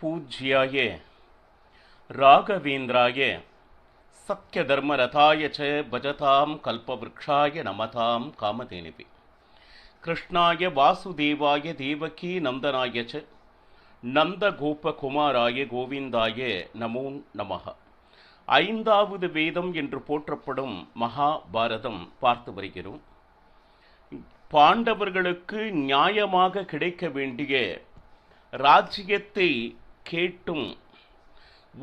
पूज्याय राघवेन्द्राय सत्यधर्मरथाय च भजतां कल्पवृक्षाय नमतां कामधेनुवे कृष्णाय वासुदेवाय देवकी नंदनाय च नंदगोपकुमाराय गोविंदाय நமோ நமः. ஐந்தாவது வேதம் என்று போற்றப்படும் மகாபாரதம் பார்த்து வருகிறோம். பாண்டவர்களுக்கு நியாயமாக கிடைக்க வேண்டிய ராஜ்யத்தை கேட்டும்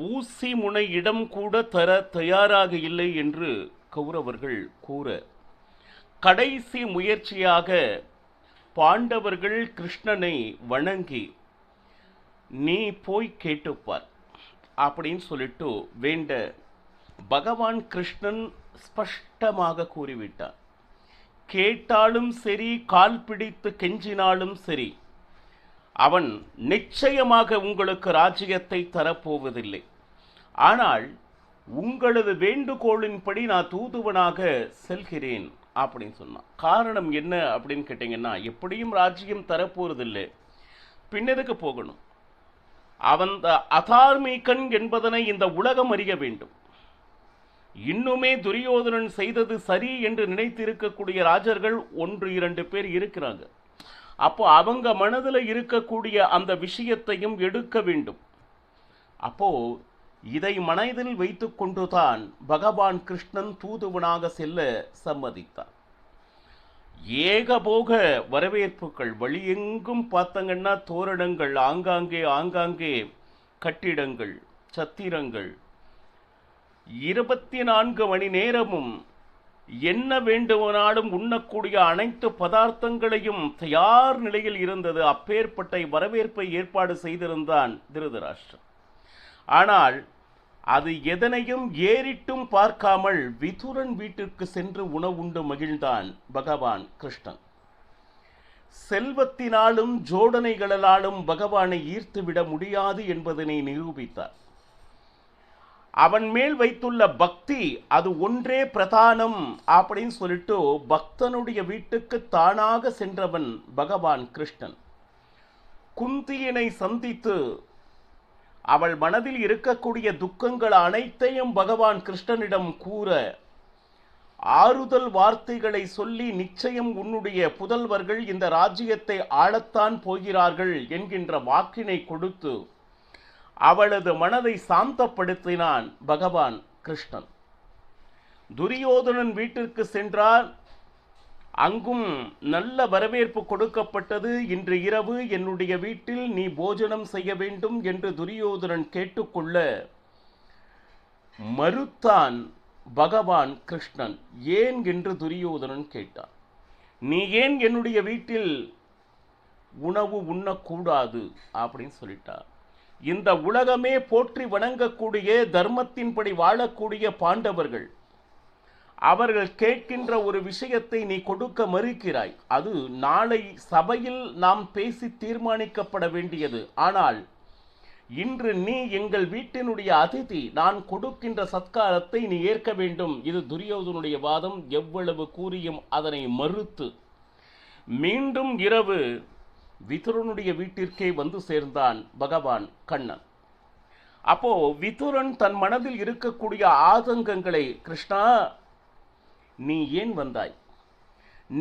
ஊசி முனை இடம் கூட தர தயாராக இல்லை என்று கௌரவர்கள் கூற, கடைசி முயற்சியாக பாண்டவர்கள் கிருஷ்ணனை வணங்கி நீ போய் கேட்டுப்பார் அப்படின்னு சொல்லிட்டு வேண்ட பகவான் கிருஷ்ணன் ஸ்பஷ்டமாக கூறிவிட்டார். கேட்டாலும் சரி, கால் பிடித்து கெஞ்சினாலும் சரி, அவன் நிச்சயமாக உங்களுக்கு ராஜ்யத்தை தரப்போவதில்லை. ஆனால் உங்களது வேண்டுகோளின்படி நான் தூதுவனாக செல்கிறேன் அப்படின்னு சொன்னான். காரணம் என்ன அப்படின்னு கேட்டீங்கன்னா, எப்படியும் ராஜ்யம் தரப்போவதில்லை, பின்னதுக்கு போகணும். அவன் அதார்மீகன் என்பதனை இந்த உலகம் அறிய வேண்டும். இன்னுமே துரியோதனன் செய்தது சரி என்று நினைத்திருக்கக்கூடிய ராஜர்கள் 1-2 பேர் இருக்கிறாங்க. அப்போ அவங்க மனதில் இருக்கக்கூடிய அந்த விஷயத்தையும் எடுக்க வேண்டும். அப்போ இதை மனதில் வைத்து கொண்டுதான் பகவான் கிருஷ்ணன் தூதுவனாக செல்ல சம்மதித்தார். ஏகபோக வரவேற்புகள், வழியெங்கும் பார்த்தங்கன்னா தோரணங்கள், ஆங்காங்கே கட்டிடங்கள், சத்திரங்கள், 24 மணி நேரமும் என்ன வேண்டுமானாலும் உண்ணக்கூடிய அனைத்து பதார்த்தங்களையும் தயார் நிலையில் இருந்தது. அப்பேற்பட்ட வரவேற்பை ஏற்பாடு செய்திருந்தான் திருதராஷ்டிரன். ஆனால் அது எதனையும் ஏறிட்டும் பார்க்காமல் விதுரன் வீட்டிற்கு சென்று உணவுண்டு மகிழ்ந்தான் பகவான் கிருஷ்ணன். செல்வத்தினாலும் ஜோடனைகளாலும் பகவானை ஈர்த்துவிட முடியாது என்பதனை நிரூபித்தார். அவன் மேல் வைத்துள்ள பக்தி அது ஒன்றே பிரதானம் அப்படின்னு சொல்லிட்டு பக்தனுடைய வீட்டுக்கு தானாக சென்றவன் பகவான் கிருஷ்ணன். குந்தியினை சந்தித்து அவள் மனதில் இருக்கக்கூடிய துக்கங்கள் அனைத்தையும் பகவான் கிருஷ்ணனிடம் கூற, ஆறுதல் வார்த்தைகளை சொல்லி நிச்சயம் உன்னுடைய புதல்வர்கள் இந்த ராஜ்யத்தை ஆளத்தான் போகிறார்கள் என்கின்ற வாக்கினை கொடுத்து அவளது மனதை சாந்தப்படுத்தினான் பகவான் கிருஷ்ணன். துரியோதனன் வீட்டிற்கு சென்றார். அங்கும் நல்ல வரவேற்பு கொடுக்கப்பட்டது. இன்று இரவு என்னுடைய வீட்டில் நீ போஜனம் செய்ய வேண்டும் என்று துரியோதனன் கேட்டுக்கொள்ள மறுத்தான் பகவான் கிருஷ்ணன். ஏன் என்று துரியோதனன் கேட்டான். நீ ஏன் என்னுடைய வீட்டில் உணவு உண்ணக்கூடாது அப்படின்னு சொல்லிட்டார். இந்த உலகமே போற்றி வணங்கக்கூடிய, தர்மத்தின்படி வாழக்கூடிய பாண்டவர்கள், அவர்கள் கேட்கின்ற ஒரு விஷயத்தை நீ கொடுக்க மறுக்கிறாய். அது நாளை சபையில் நாம் பேசி தீர்மானிக்கப்பட வேண்டியது. ஆனால் இன்று நீ எங்கள் வீட்டினுடைய அதிதி, நான் கொடுக்கின்ற சத்காரத்தை நீ ஏற்க வேண்டும். இது துரியோதனுடைய வாதம். எவ்வளவு கூறியும் அதனை மறுத்து மீண்டும் இரவு விதுரனுடைய வீட்டிற்கே வந்து சேர்ந்தான் பகவான் கண்ணன். அப்போ விதுரன் தன் மனதில் இருக்கக்கூடிய ஆதங்கங்களை, கிருஷ்ணா நீ ஏன் வந்தாய்?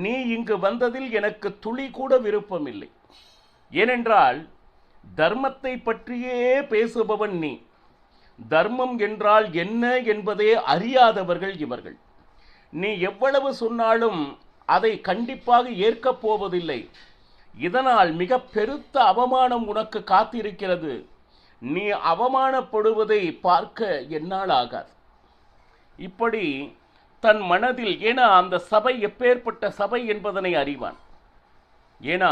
நீ இங்கு வந்ததில் எனக்கு துளி கூட விருப்பமில்லை. ஏனென்றால் தர்மத்தை பற்றியே பேசுபவன் நீ. தர்மம் என்றால் என்ன என்பதே அறியாதவர்கள் இவர்கள். நீ எவ்வளவு சொன்னாலும் அதை கண்டிப்பாக ஏற்கப் போவதில்லை. இதனால் மிக பெருத்த அவமானம் உனக்கு காத்திருக்கிறது. நீ அவமானப்படுவதை பார்க்க என்னால் ஆகாது. இப்படி தன் மனதில், ஏன்னா அந்த சபை எப்பேற்பட்ட சபை என்பதனை அறிவான். ஏன்னா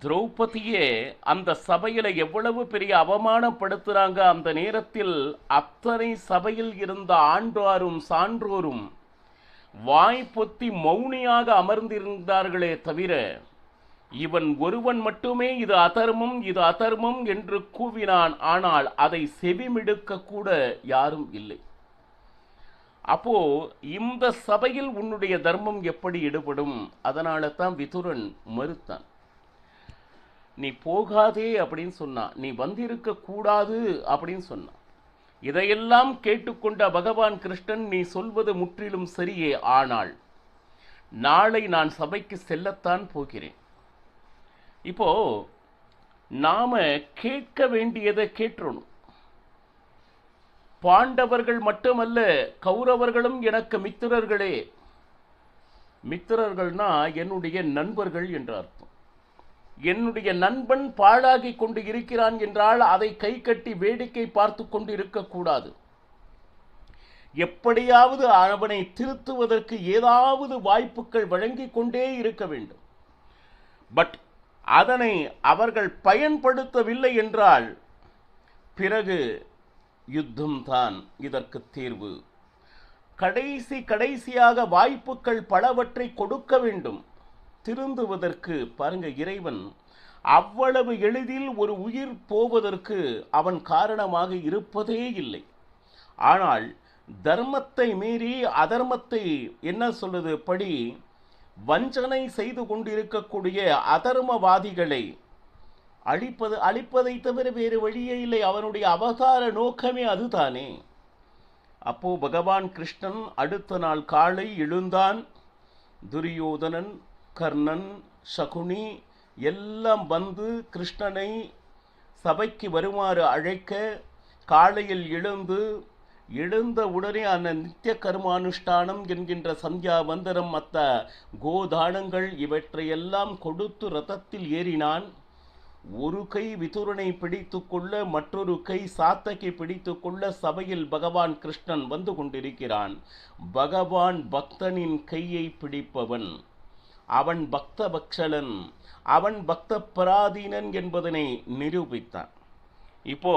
திரௌபதியே அந்த சபையில் எவ்வளவு பெரிய அவமானப்படுத்துறாங்க. அந்த நேரத்தில் அத்தனை சபையில் இருந்த ஆண்டாரும் சான்றோரும் வாய் பொத்தி மௌனியாக அமர்ந்திருந்தார்களே தவிர, இவன் ஒருவன் மட்டுமே இது அதர்மம், இது அதர்மம் என்று கூவினான். ஆனால் அதை செவிமிடுக்க கூட யாரும் இல்லை. அப்போ இந்த சபையில் உன்னுடைய தர்மம் எப்படி ஈடுபடும்? அதனால தான் விதுரன் மறுத்தான். நீ போகாதே அப்படின்னு சொன்னான், நீ வந்திருக்க கூடாது அப்படின்னு சொன்னான். இதையெல்லாம் கேட்டுக்கொண்ட பகவான் கிருஷ்ணன், நீ சொல்வது முற்றிலும் சரியே, ஆனால் நாளை நான் சபைக்கு செல்லத்தான் போகிறேன். இப்போ நாம கேட்க வேண்டியதை கேட்டுறணும். பாண்டவர்கள் மட்டுமல்ல, கௌரவர்களும் எனக்கு மித்திரர்களே. மித்திரர்கள்னா என்னுடைய நண்பர்கள் என்ற அர்த்தம். என்னுடைய நண்பன் பாழாகி கொண்டு இருக்கிறான் என்றால் அதை கை கட்டி வேடிக்கை பார்த்து கொண்டு இருக்கக்கூடாது. எப்படியாவது அவனை திருத்துவதற்கு ஏதாவது வாய்ப்புகள் வழங்கிக் கொண்டே இருக்க வேண்டும். பட் அதனை அவர்கள் பயன்படுத்தவில்லை என்றால் பிறகு யுத்தம்தான் இதற்கு தீர்வு. கடைசியாக வாய்ப்புகள் பலவற்றை கொடுக்க வேண்டும் திருந்துவதற்கு. பாருங்க, இறைவன் அவ்வளவு எளிதில் ஒரு உயிர் போவதற்கு அவன் காரணமாக இருப்பதே இல்லை. ஆனால் தர்மத்தை மீறி அதர்மத்தை என்ன சொல்லுது படி வஞ்சனை செய்து கொண்டிருக்கக்கூடிய அதர்மவாதிகளை அழிப்பதை தவிர வேறு வழியே இல்லை. அவனுடைய அவதார நோக்கமே அதுதானே. அப்போ பகவான் கிருஷ்ணன் அடுத்த நாள் காலை எழுந்தான். துரியோதனன், கர்ணன், சகுனி எல்லாம் வந்து கிருஷ்ணனை சபைக்கு வருமாறு அழைக்க, காலையில் எழுந்த உடனே அந்த நித்திய கர்மானுஷ்டானம் என்கின்ற சந்தியா வந்தனம், மற்ற கோதானங்கள் இவற்றையெல்லாம் கொடுத்து ரதத்தில் ஏறினான். ஒரு கை விதுரனை பிடித்து கொள்ள, மற்றொரு கை சாத்தகை பிடித்து கொள்ள சபையில் பகவான் கிருஷ்ணன் வந்து கொண்டிருக்கிறான். பகவான் பக்தனின் கையை பிடிப்பவன், அவன் பக்த பக்ஷலன், அவன் பக்த பராதீனன் என்பதனை நிரூபித்தான். இப்போ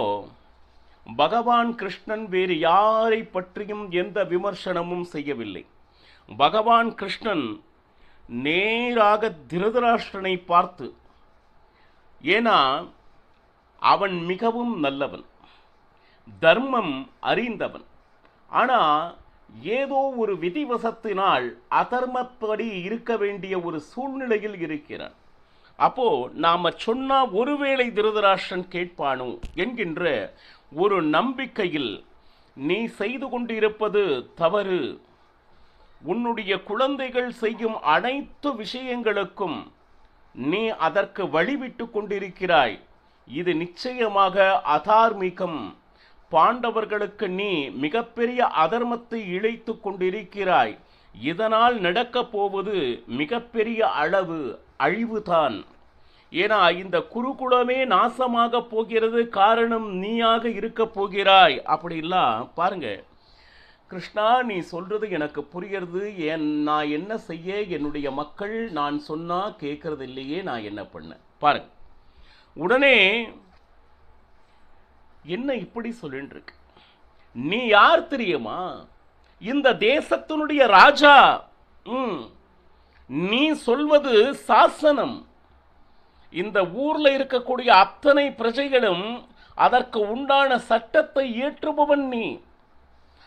பகவான் கிருஷ்ணன் வேறு யாரை பற்றியும் எந்த விமர்சனமும் செய்யவில்லை. பகவான் கிருஷ்ணன் நேராக திருதராஷ்டிரனை பார்த்து, ஏனா அவன் மிகவும் நல்லவன், தர்மம் அறிந்தவன், ஆனால் ஏதோ ஒரு விதிவசத்தினால் அதர்மப்படி இருக்க வேண்டிய ஒரு சூழ்நிலையில் இருக்கிறான். அப்போ நாம சொன்னா ஒருவேளை திருதராஷ்டிரன் கேட்பானோ என்கின்ற ஒரு நம்பிக்கையில், நீ செய்து கொண்டிருப்பது தவறு, உன்னுடைய குழந்தைகள் செய்யும் அனைத்து விஷயங்களுக்கும் நீ அதற்கு வழிவிட்டு கொண்டிருக்கிறாய், இது நிச்சயமாக அதார்மிகம், பாண்டவர்களுக்கு நீ மிகப்பெரிய அதர்மத்தை இழைத்து கொண்டிருக்கிறாய், இதனால் நடக்கப் போவது மிகப்பெரிய அளவு அழிவுதான். ஏன்னா இந்த குருகுலமே நாசமாக போகிறது, காரணம் நீயாக இருக்க போகிறாய். அப்படிலாம் பாருங்க, கிருஷ்ணா நீ சொல்றது எனக்கு புரிகிறது, நான் என்ன செய்ய, என்னுடைய மக்கள் நான் சொன்னா கேட்கறது இல்லையே, நான் என்ன பண்ண பாருங்க. உடனே என்ன இப்படி சொல்லிட்டு இருக்கு, நீ யார் தெரியுமா, இந்த தேசத்தினுடைய ராஜா, நீ சொல்வது சாசனம், இந்த ஊர்ல இருக்கக்கூடிய அத்தனை பிரஜைகளும் அதற்கு உண்டான சட்டத்தை ஏற்றுபவன் நீ.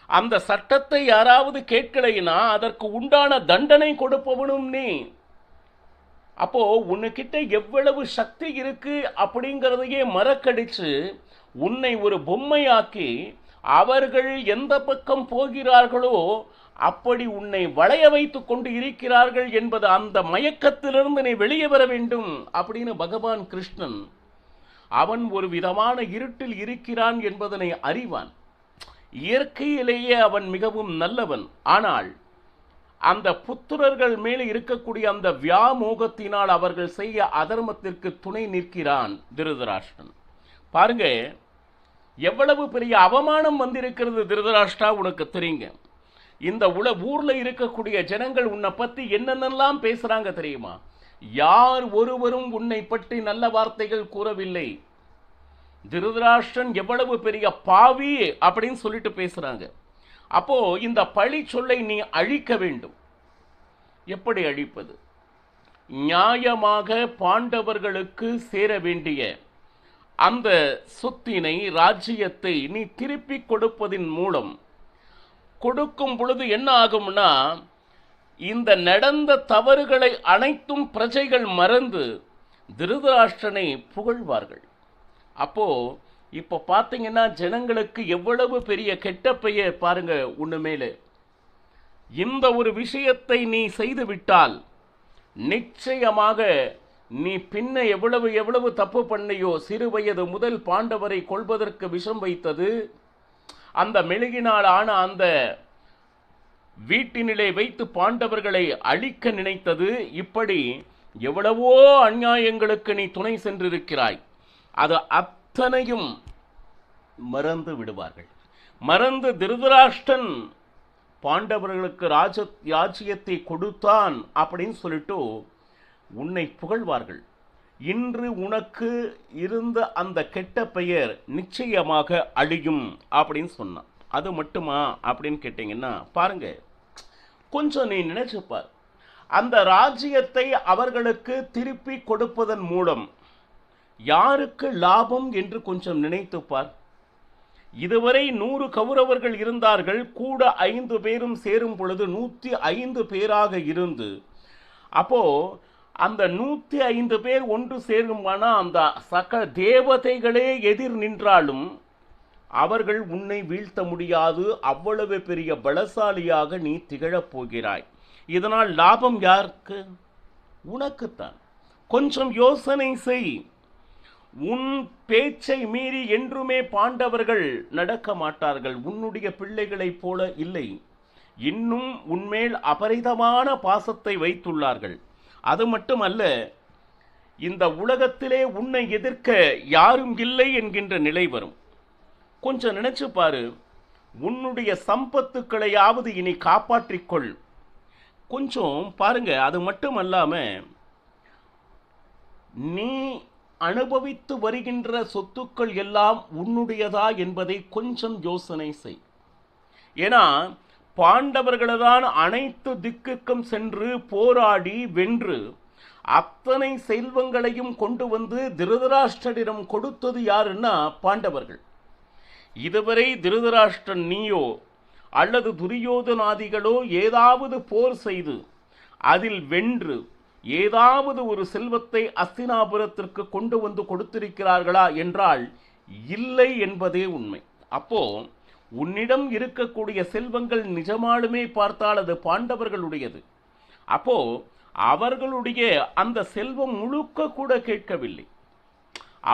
அந்த சட்டத்தை யாராவது கேட்கலைன்னா அதற்கு உண்டான தண்டனை கொடுப்பவனும் நீ. அப்போ உன்கிட்ட எவ்வளவு சக்தி இருக்கு அப்படிங்கிறதையே மறக்கடிச்சு உன்னை ஒரு பொம்மையாக்கி அவர்கள் எந்த பக்கம் போகிறார்களோ அப்படி உன்னை வளைய வைத்து கொண்டு இருக்கிறார்கள் என்பது, அந்த மயக்கத்திலிருந்து நீ வெளியே வர வேண்டும் அப்படின்னு பகவான் கிருஷ்ணன், அவன் ஒரு விதமான இருட்டில் இருக்கிறான் என்பதனை அறிவான். இயற்கையிலேயே அவன் மிகவும் நல்லவன், ஆனால் அந்த புத்திரர்கள் மேலே இருக்கக்கூடிய அந்த வியாமோகத்தினால் அவர்கள் செய்ய அதர்மத்திற்கு துணை நிற்கிறான் திருதராஷ்டிரன். பாருங்க எவ்வளவு பெரிய அவமானம் வந்திருக்கிறது திருதராஷ்டிரா, உனக்கு தெரியுங்க. இந்த ஊர்ல இருக்கக்கூடிய ஜனங்கள் உன்னை பத்தி என்னென்னலாம் பேசுறாங்க தெரியுமா? யார் ஒருவரும் உன்னை பற்றி நல்ல வார்த்தைகள் கூறவில்லை. திருதராஷ்டிரன் எவ்வளவு பெரிய பாவி அப்படின்னு சொல்லிட்டு பேசுறாங்க. அப்போ இந்த பழி சொல்லை நீ அழிக்க வேண்டும். எப்படி அழிப்பது? நியாயமாக பாண்டவர்களுக்கு சேர வேண்டிய அந்த சொத்தினை, ராஜ்யத்தை நீ திருப்பி கொடுப்பதின் மூலம், கொடுக்கும் பொழுது என்ன ஆகும்னா, இந்த நடந்த தவறுகளை அனைத்தும் பிரஜைகள் மறந்து திருதராஷ்டிரனை புகழ்வார்கள். அப்போ இப்போ பார்த்தீங்கன்னா ஜனங்களுக்கு எவ்வளவு பெரிய கெட்ட பெயர் பாருங்க. உன்னுமேலே இந்த ஒரு விஷயத்தை நீ செய்து விட்டால் நிச்சயமாக நீ பின்ன எவ்வளவு எவ்வளவு தப்பு பண்ணியோ, சிறு வயது முதல் பாண்டவரை கொல்வதற்கு விஷம் வைத்தது, அந்த மெழுகினால் ஆன அந்த வீட்டினிலே வைத்து பாண்டவர்களை அழிக்க நினைத்தது, இப்படி எவ்வளவோ அநியாயங்களுக்கு நீ துணை சென்றிருக்கிறாய். அது அத்தனையும் மறந்து விடுவார்கள். மறந்து திருதராஷ்டிரன் பாண்டவர்களுக்கு ராஜ்யத்தை கொடுத்தான் அப்படின்னு சொல்லிட்டு உன்னை புகழ்வார்கள். இன்று உனக்கு இருந்த அந்த கெட்ட பெயர் நிச்சயமாக அழியும் அப்படின்னு சொன்னான். அது மட்டுமா அப்படின்னு கேட்டீங்கன்னா பாருங்க, கொஞ்சம் நீ நினைச்சுப்பார். அந்த ராஜ்யத்தை அவர்களுக்கு திருப்பி கொடுப்பதன் மூலம் யாருக்கு லாபம் என்று கொஞ்சம் நினைத்துப்பார். இதுவரை 100 கௌரவர்கள் இருந்தார்கள். கூட 5 பேரும் சேரும் பொழுது 105 பேராக இருந்து, அப்போ அந்த 105 பேர் ஒன்று சேருமானா அந்த சகல தேவதைகளே எதிர் நின்றாலும் அவர்கள் உன்னை வீழ்த்த முடியாது. அவ்வளவு பெரிய பலசாலியாக நீ திகழப் போகிறாய். இதனால் லாபம் யாருக்கு? உனக்குத்தான். கொஞ்சம் யோசனை செய். உன் பேச்சை மீறி என்றுமே பாண்டவர்கள் நடக்க மாட்டார்கள். உன்னுடைய பிள்ளைகளைப் போல இல்லை. இன்னும் உன்மேல் அபரிதமான பாசத்தை வைத்துள்ளார்கள். அது மட்டுமல்ல, இந்த உலகத்திலே உன்னை எதிர்க்க யாரும் இல்லை என்கின்ற நிலை வரும். கொஞ்சம் நினைச்சு பாரு. உன்னுடைய சம்பத்துக்களையாவது இனி காப்பாற்றிக்கொள். கொஞ்சம் பாருங்க. அது மட்டுமல்லாம நீ அனுபவித்து வருகின்ற சொத்துக்கள் எல்லாம் உன்னுடையதா என்பதை கொஞ்சம் யோசனை செய். ஏன்னா பாண்டவர்கள்தான் அனைத்து திக்குக்கும் சென்று போராடி வென்று அத்தனை செல்வங்களையும் கொண்டு வந்து திருதராஷ்டிரனிடம் கொடுத்தது யாருன்னா பாண்டவர்கள். இதுவரை திருதராஷ்டிரன் நீயோ அல்லது துரியோதனாதிகளோ ஏதாவது போர் செய்து அதில் வென்று ஏதாவது ஒரு செல்வத்தை அஸ்தினாபுரத்திற்கு கொண்டு வந்து கொடுத்திருக்கிறார்களா என்றால் இல்லை என்பதே உண்மை. அப்போ உன்னிடம் இருக்கக்கூடிய செல்வங்கள் நிஜமாலுமே பார்த்தால் அது பாண்டவர்களுடையது. அப்போ அவர்களுடைய அந்த செல்வம் முழுக்க கூட கேட்கவில்லை.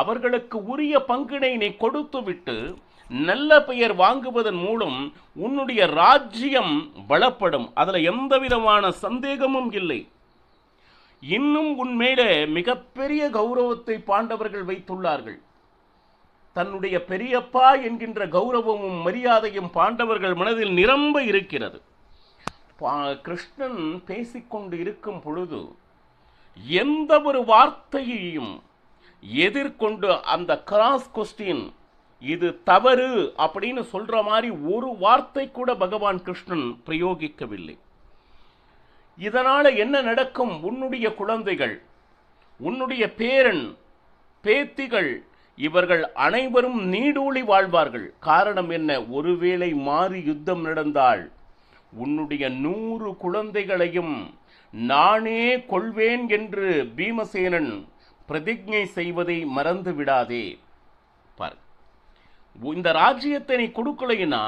அவர்களுக்கு உரிய பங்கினை நீ கொடுத்து விட்டு நல்ல பெயர் வாங்குவதன் மூலம் உன்னுடைய ராஜ்யம் பலப்படும். அதுல எந்த விதமான சந்தேகமும் இல்லை. இன்னும் உன்மேலே மிகப்பெரிய கௌரவத்தை பாண்டவர்கள் வைத்துள்ளார்கள். தன்னுடைய பெரியப்பா என்கின்ற கௌரவமும் மரியாதையும் பாண்டவர்கள் மனதில் நிரம்ப இருக்கிறது. கிருஷ்ணன் பேசிக்கொண்டு இருக்கும் பொழுது எந்த ஒரு வார்த்தையையும் எதிர்கொண்டு அந்த கிராஸ் கொஸ்டின் இது தவறு அப்படின்னு சொல்ற மாதிரி ஒரு வார்த்தை கூட பகவான் கிருஷ்ணன் பிரயோகிக்கவில்லை. இதனால என்ன நடக்கும்? உன்னுடைய குழந்தைகள், உன்னுடைய பேரன் பேத்திகள் இவர்கள் அனைவரும் நீடூழி வாழ்வார்கள். காரணம் என்ன? ஒருவேளை மாறி யுத்தம் நடந்தால் உன்னுடைய 100 குழந்தைகளையும் நானே கொள்வேன் என்று பீமசேனன் பிரதிஜை செய்வதை மறந்து விடாதே. பார், இந்த ராஜ்யத்தை நீ கொடுக்கலைன்னா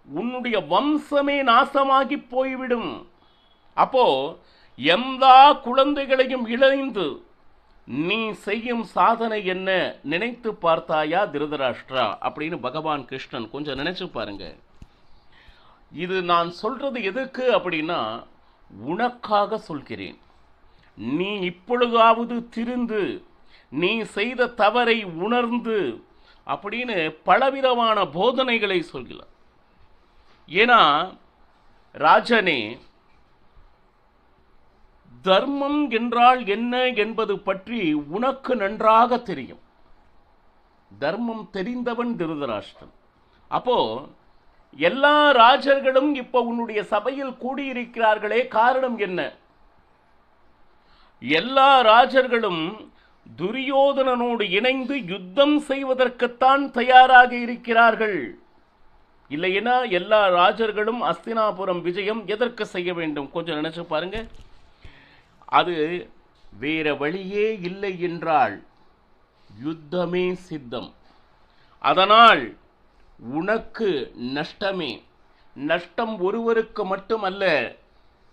உன்னுடைய வம்சமே நாசமாகி போய்விடும். அப்போ எந்த குழந்தைகளையும் இழந்து நீ செய்யும் சாதனை என்ன நினைத்து பார்த்தாயா திருதராஷ்டிரா அப்படின்னு பகவான் கிருஷ்ணன் கொஞ்சம் நினைச்சு பாருங்க. இது நான் சொல்றது எதுக்கு அப்படின்னா உனக்காக சொல்கிறேன். நீ இப்பொழுதாவது திருந்து நீ செய்த தவறை உணர்ந்து அப்படின்னு பலவிதமான போதனைகளை சொல்கிறார். ஏன்னா ராஜனே, தர்மம் என்றால் என்ன என்பது பற்றி உனக்கு நன்றாக தெரியும். தர்மம் தெரிந்தவன் திருதராஷ்டிரன். அப்போ எல்லா ராஜர்களும் இப்ப உன்னுடைய சபையில் கூடியிருக்கிறார்களே, காரணம் என்ன? எல்லா ராஜர்களும் துரியோதனனோடு இணைந்து யுத்தம் செய்வதற்குத்தான் தயாராக இருக்கிறார்கள். இல்லைன்னா எல்லா ராஜர்களும் அஸ்தினாபுரம் விஜயம் எதற்கு செய்ய வேண்டும்? கொஞ்சம் நினைச்சு பாருங்க. அது வேற வழியே இல்லை என்றால் யுத்தமே சித்தம். அதனால் உனக்கு நஷ்டமே. நஷ்டம் ஒருவருக்கு மட்டுமல்ல,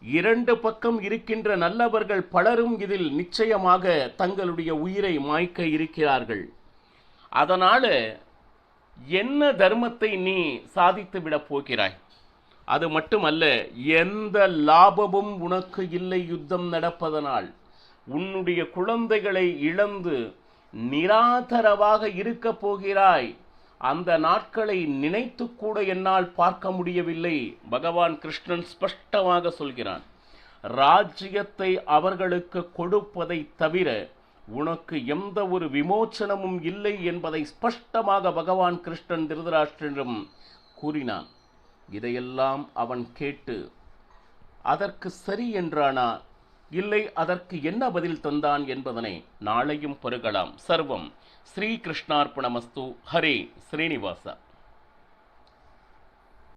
இரண்டு பக்கம் இருக்கின்ற நல்லவர்கள் பலரும் இதில் நிச்சயமாக தங்களுடைய உயிரை மாய்க்க இருக்கிறார்கள். அதனால என்ன தர்மத்தை நீ சாதித்து விடப் போகிறாய்? அது மட்டுமல்ல, எந்த லாபமும் உனக்கு இல்லை யுத்தம் நடப்பதனால். உன்னுடைய குழந்தைகளை இழந்து நிராதரவாக இருக்க போகிறாய். அந்த நாட்களை நினைத்து கூட என்னால் பார்க்க முடியவில்லை. பகவான் கிருஷ்ணன் ஸ்பஷ்டமாக சொல்கிறான், ராஜ்யத்தை அவர்களுக்கு கொடுப்பதை தவிர உனக்கு எந்த ஒரு விமோச்சனமும் இல்லை என்பதை ஸ்பஷ்டமாக பகவான் கிருஷ்ணன் திருதராஷ்டிரனிடம் கூறினான். இதையெல்லாம் அவன் கேட்டு அதற்கு சரி என்றானா, இல்லை அதற்கு என்ன பதில் தந்தான் என்பதனை நாளையும் பருகலாம். சர்வம் ஸ்ரீ கிருஷ்ணார்ப்பணமஸ்து. ஹரே ஸ்ரீனிவாசா.